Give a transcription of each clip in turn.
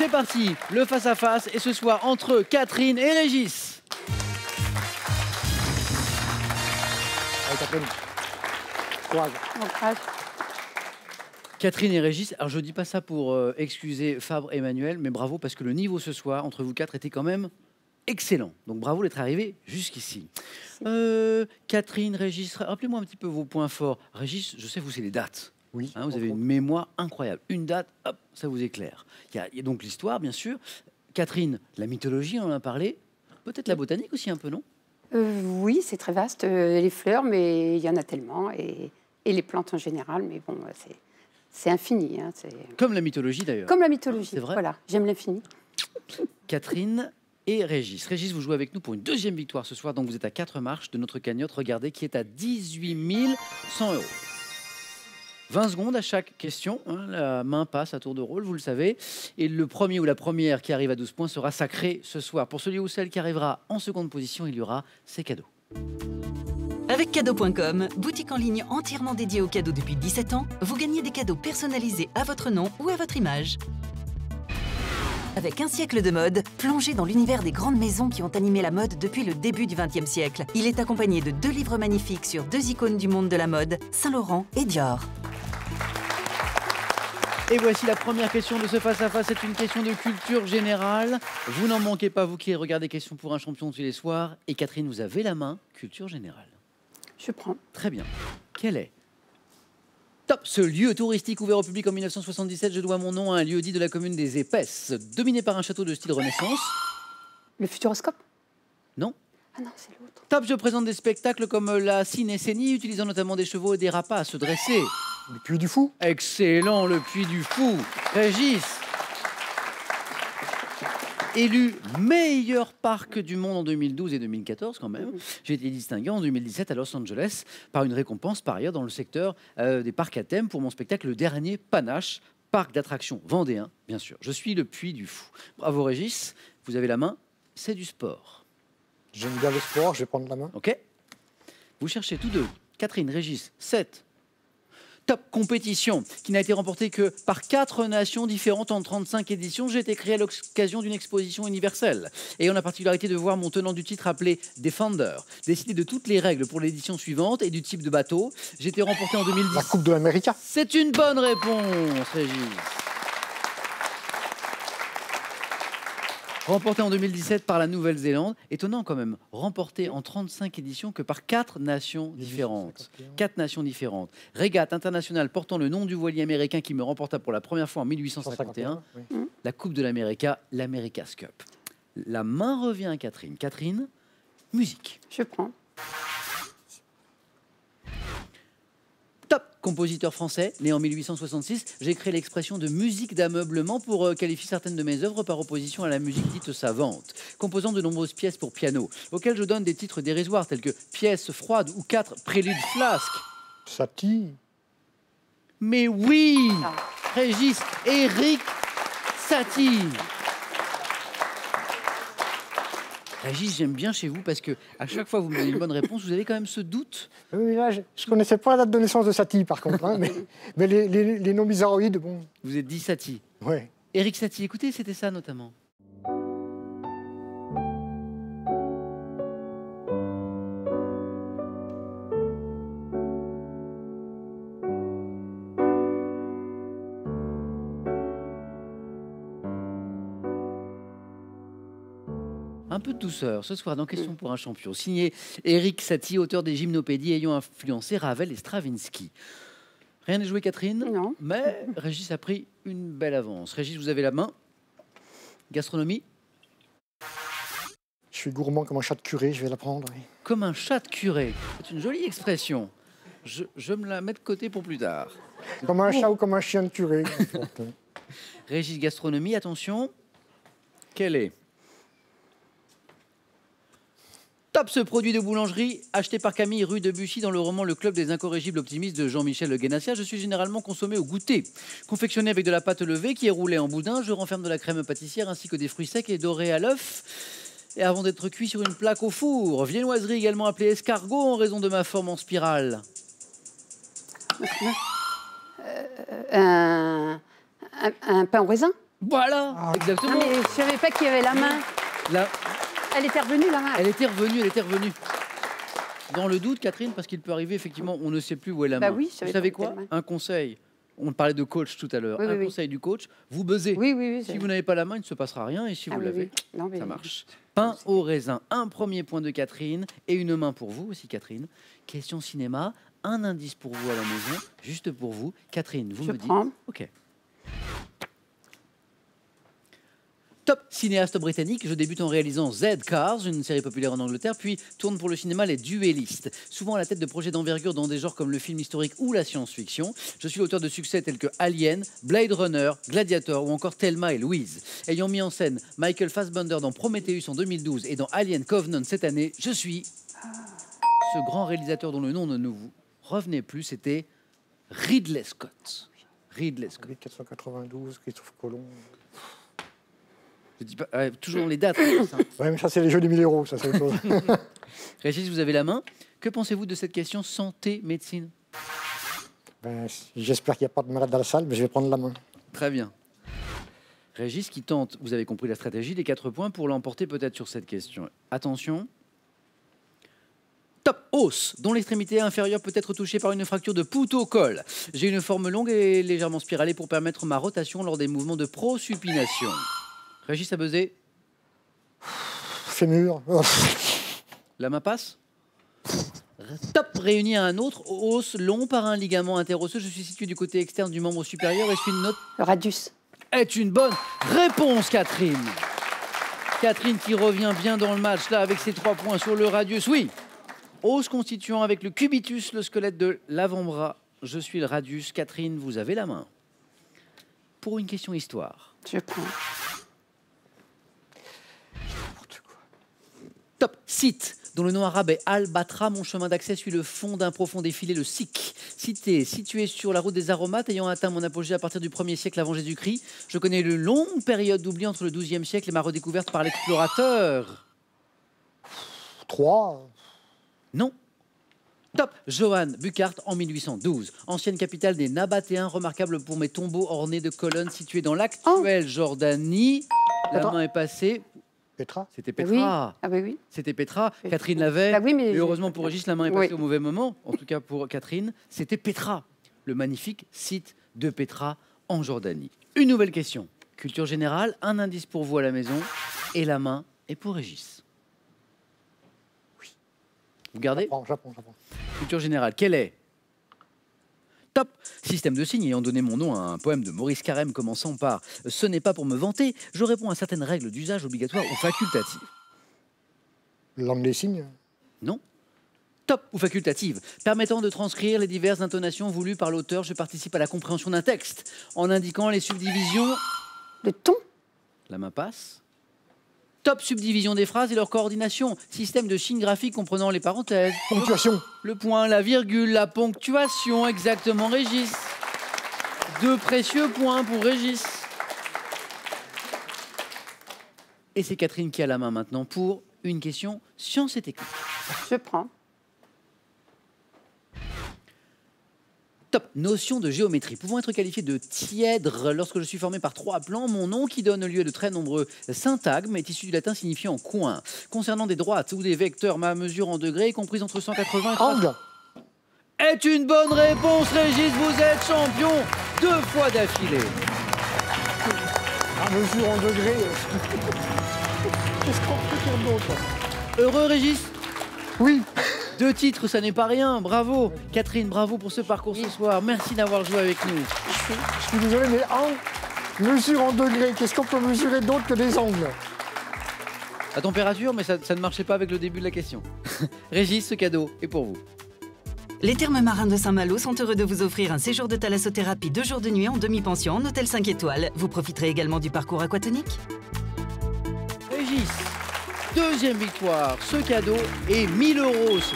c'est parti, le face-à-face et ce soir entre Catherine et Régis. Allez, Catherine. Courage. Bon courage. Catherine et Régis, alors je dis pas ça pour excuser Fabre et Emmanuel, mais bravo parce que le niveau ce soir entre vous quatre était quand même excellent. Donc bravo d'être arrivé jusqu'ici. Catherine, Régis, rappelez-moi un petit peu vos points forts. Régis, je sais, vous, c'est les dates. Oui. Hein, vous avez une mémoire incroyable. Une date, hop, ça vous éclaire. Il y a donc l'histoire, bien sûr. Catherine, la mythologie, on en a parlé. Peut-être la botanique aussi un peu, non? Oui, c'est très vaste. Les fleurs, mais il y en a tellement. Et les plantes en général. Mais bon, c'est infini. Hein, comme la mythologie, d'ailleurs. Comme la mythologie, c'est vrai. Voilà, j'aime l'infini. Catherine et Régis. Régis, vous jouez avec nous pour une deuxième victoire ce soir. Donc vous êtes à 4 marches de notre cagnotte. Regardez, qui est à 18 100 €. 20 secondes à chaque question, hein, la main passe à tour de rôle, vous le savez. Et le premier ou la première qui arrive à 12 points sera sacré ce soir. Pour celui ou celle qui arrivera en seconde position, il y aura ses cadeaux. Avec cadeau.com, boutique en ligne entièrement dédiée aux cadeaux depuis 17 ans, vous gagnez des cadeaux personnalisés à votre nom ou à votre image. Avec un siècle de mode, plongez dans l'univers des grandes maisons qui ont animé la mode depuis le début du XXe siècle. Il est accompagné de 2 livres magnifiques sur 2 icônes du monde de la mode, Saint-Laurent et Dior. Et voici la première question de ce face-à-face. C'est une question de culture générale. Vous n'en manquez pas, vous qui regardez Questions pour un champion tous les soirs. Et Catherine, vous avez la main, culture générale. Je prends. Très bien. Quel est top ce lieu touristique ouvert au public en 1977? Je dois mon nom à un lieu dit de la commune des Épaisses, dominé par un château de style Renaissance. Le Futuroscope? Non. Ah non, c'est l'autre. Top, je présente des spectacles comme la cinécénie, utilisant notamment des chevaux et des râpes à se dresser. Le Puy du Fou. Excellent, le Puy du Fou. Régis. Élu meilleur parc du monde en 2012 et 2014 quand même. J'ai été distingué en 2017 à Los Angeles par une récompense par ailleurs dans le secteur des parcs à thème pour mon spectacle Le Dernier Panache, parc d'attractions vendéen, bien sûr. Je suis le Puy du Fou. Bravo Régis, vous avez la main, c'est du sport. J'aime bien le sport, je vais prendre la main. Ok. Vous cherchez tous deux, Catherine, Régis, 7. Top compétition qui n'a été remportée que par 4 nations différentes en 35 éditions. J'ai été créé à l'occasion d'une exposition universelle. Et on a la particularité de voir mon tenant du titre appelé Defender décider de toutes les règles pour l'édition suivante et du type de bateau. J'ai été remporté en 2010. La Coupe de l'Amérique. C'est une bonne réponse, Régis. Remporté en 2017 par la Nouvelle-Zélande. Étonnant quand même. Remporté en 35 éditions que par 4 nations différentes. 4 nations différentes. Régate internationale portant le nom du voilier américain qui me remporta pour la première fois en 1851. Oui. La Coupe de l'Amérique, l'America's Cup. La main revient à Catherine. Catherine, musique. Je prends. Top compositeur français, né en 1866, j'ai créé l'expression de musique d'ameublement pour qualifier certaines de mes œuvres par opposition à la musique dite savante, composant de nombreuses pièces pour piano, auxquelles je donne des titres dérisoires tels que pièces froides ou 4 préludes flasques. Satie. Mais oui, Régis, Éric Satie. Régis, j'aime bien chez vous parce que à chaque fois que vous me donnez une bonne réponse, vous avez quand même ce doute. Oui, là, je ne connaissais pas la date de naissance de Satie, par contre. Hein, mais les noms bizarroïdes, bon. Vous êtes dit Satie. Ouais. Éric Satie, écoutez, c'était ça notamment. Un peu de douceur ce soir dans Question pour un champion, signé Éric Satie, auteur des gymnopédies ayant influencé Ravel et Stravinsky. Rien n'est joué, Catherine? Non. Mais Régis a pris une belle avance. Régis, vous avez la main. Gastronomie? Je suis gourmand comme un chat de curé, je vais la prendre. Oui. Comme un chat de curé. C'est une jolie expression. Je me la mets de côté pour plus tard. Comme un chat ou comme un chien de curé. Régis, gastronomie, attention. Quel est? Top, ce produit de boulangerie acheté par Camille rue de Bussy dans le roman Le Club des Incorrigibles Optimistes de Jean-Michel Le Guénassia. Je suis généralement consommé au goûter. Confectionné avec de la pâte levée qui est roulée en boudin, je renferme de la crème pâtissière ainsi que des fruits secs et dorés à l'œuf. Et avant d'être cuit sur une plaque au four, viennoiserie également appelée escargot en raison de ma forme en spirale. Un pain au raisin? Voilà, Ah. exactement. Ah, mais je savais pas qu'il y avait la main. Là, Elle était revenue, la main. elle était revenue. Dans le doute, Catherine, parce qu'il peut arriver, effectivement, on ne sait plus où est la main. Bah oui, je savais Vous savez pas quoi? quelle main. Un conseil. On parlait de coach tout à l'heure. Oui, Un oui, conseil du coach, vous buzzez. Oui, oui, oui. Si vous n'avez pas la main, il ne se passera rien. Et si Ah vous oui, l'avez, oui. Non, mais- ça marche. Pain au raisin. Un premier point de Catherine et une main pour vous aussi, Catherine. Question cinéma. Un indice pour vous à la maison, juste pour vous. Catherine, vous Je me dites. prends. Ok. Top cinéaste britannique, je débute en réalisant Z-Cars, une série populaire en Angleterre, puis tourne pour le cinéma Les Duellistes, souvent à la tête de projets d'envergure dans des genres comme le film historique ou la science-fiction. Je suis l'auteur de succès tels que Alien, Blade Runner, Gladiator ou encore Thelma et Louise. Ayant mis en scène Michael Fassbender dans Prometheus en 2012 et dans Alien Covenant cette année, je suis ce grand réalisateur dont le nom ne nous revenait plus, c'était Ridley Scott. Ridley Scott. 1492, Christophe Colomb. Je dis pas, toujours les dates. Régis, hein. Ouais, mais ça, c'est les jeux des 1000 euros, ça, c'est autre chose. Régis, vous avez la main. Que pensez-vous de cette question santé, médecine? Ben, j'espère qu'il n'y a pas de malade dans la salle, mais je vais prendre la main. Très bien. Régis qui tente, vous avez compris la stratégie, les 4 points pour l'emporter peut-être sur cette question. Attention. Top os, dont l'extrémité inférieure peut être touchée par une fracture de pouce au col. J'ai une forme longue et légèrement spiralée pour permettre ma rotation lors des mouvements de prosupination. Régis a buzzé. Fémur. La main passe. Top, réuni à un autre os long par un ligament interosseux. Je suis situé du côté externe du membre supérieur et suis une note Le radius. est une bonne réponse, Catherine. Catherine qui revient bien dans le match là avec ses 3 points sur le radius. Oui, os constituant avec le cubitus le squelette de l'avant-bras. Je suis le radius. Catherine, vous avez la main. Pour une question histoire. Je prends. Top, site dont le nom arabe est Al-Batra. Mon chemin d'accès suit le fond d'un profond défilé, le Sikh. Cité située sur la route des aromates, ayant atteint mon apogée à partir du 1er siècle avant Jésus-Christ. Je connais une longue période d'oubli entre le 12e siècle et ma redécouverte par l'explorateur. 3. Non. Top, Johann Burckhardt en 1812. Ancienne capitale des Nabatéens, remarquable pour mes tombeaux ornés de colonnes situés dans l'actuelle Jordanie. La Attends. main est passée. Petra. C'était Oui. Petra. Ah oui, oui. C'était Petra. Oui. Catherine l'avait. Bah oui, mais Et je- heureusement pour Régis, la main est passée Oui. au mauvais moment. En tout cas pour Catherine, c'était Petra, le magnifique site de Petra en Jordanie. Une nouvelle question. Culture générale, un indice pour vous à la maison et la main est pour Régis. Vous gardez? J'apprends. Culture générale, quelle est? Top! Système de signes ayant donné mon nom à un poème de Maurice Carême commençant par « Ce n'est pas pour me vanter », je réponds à certaines règles d'usage obligatoires ou facultatives. Langue des signes. Non? Top ou facultative, permettant de transcrire les diverses intonations voulues par l'auteur, je participe à la compréhension d'un texte en indiquant les subdivisions. Le ton. La main passe. Top subdivision des phrases et leur coordination, système de signes graphiques comprenant les parenthèses, Ponctuation. le point, la virgule, la ponctuation, exactement Régis. 2 précieux points pour Régis. Et c'est Catherine qui a la main maintenant pour une question sciences et techniques. Je prends. Top. Notion de géométrie. Pouvant être qualifié de tièdre lorsque je suis formé par 3 plans, mon nom qui donne lieu à de très nombreux syntagmes est issu du latin signifiant coin. Concernant des droites ou des vecteurs, ma mesure en degrés est comprise entre 180 et 300. Angle. Est une bonne réponse, Régis. Vous êtes champion 2 fois d'affilée. À mesure en degrés. Qu'est-ce qu'on peut dire d'autre? Heureux, Régis? Oui. 2 titres, ça n'est pas rien. Bravo. Catherine, bravo pour ce parcours ce soir. Merci d'avoir joué avec nous. Je suis désolé, mais mesure en degrés. Qu'est-ce qu'on peut mesurer d'autre que des angles? La température, mais ça ne marchait pas avec le début de la question. Régis, ce cadeau est pour vous. Les Thermes Marins de Saint-Malo sont heureux de vous offrir un séjour de thalassothérapie 2 jours de nuit en demi-pension en hôtel 5 étoiles. Vous profiterez également du parcours aquatonique. Régis, 2e victoire. Ce cadeau est 1000 € aussi.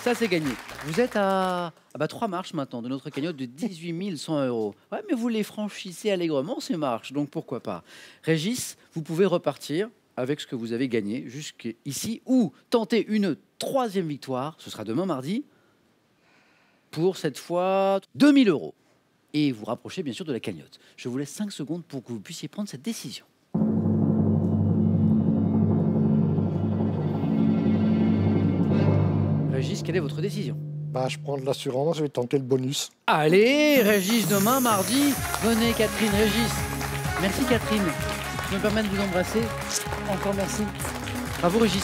Ça, c'est gagné. Vous êtes à 3 marches maintenant de notre cagnotte de 18 100 €. Ouais, mais vous les franchissez allègrement, ces marches, donc pourquoi pas. Régis, vous pouvez repartir avec ce que vous avez gagné jusqu'ici ou tenter une 3e victoire, ce sera demain mardi, pour cette fois 2000 €. et vous rapprocher bien sûr de la cagnotte. Je vous laisse 5 secondes pour que vous puissiez prendre cette décision. Régis, quelle est votre décision? Bah, je prends de l'assurance, je vais tenter le bonus. Allez, Régis, demain, mardi, venez Catherine, Régis. Merci Catherine. Je me permets de vous embrasser. Encore merci. Bravo Régis.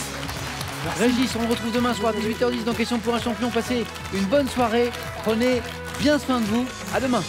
Régis, on le retrouve demain soir à 18h10 dans Question pour un champion. Passez une bonne soirée. Prenez bien soin de vous. À demain.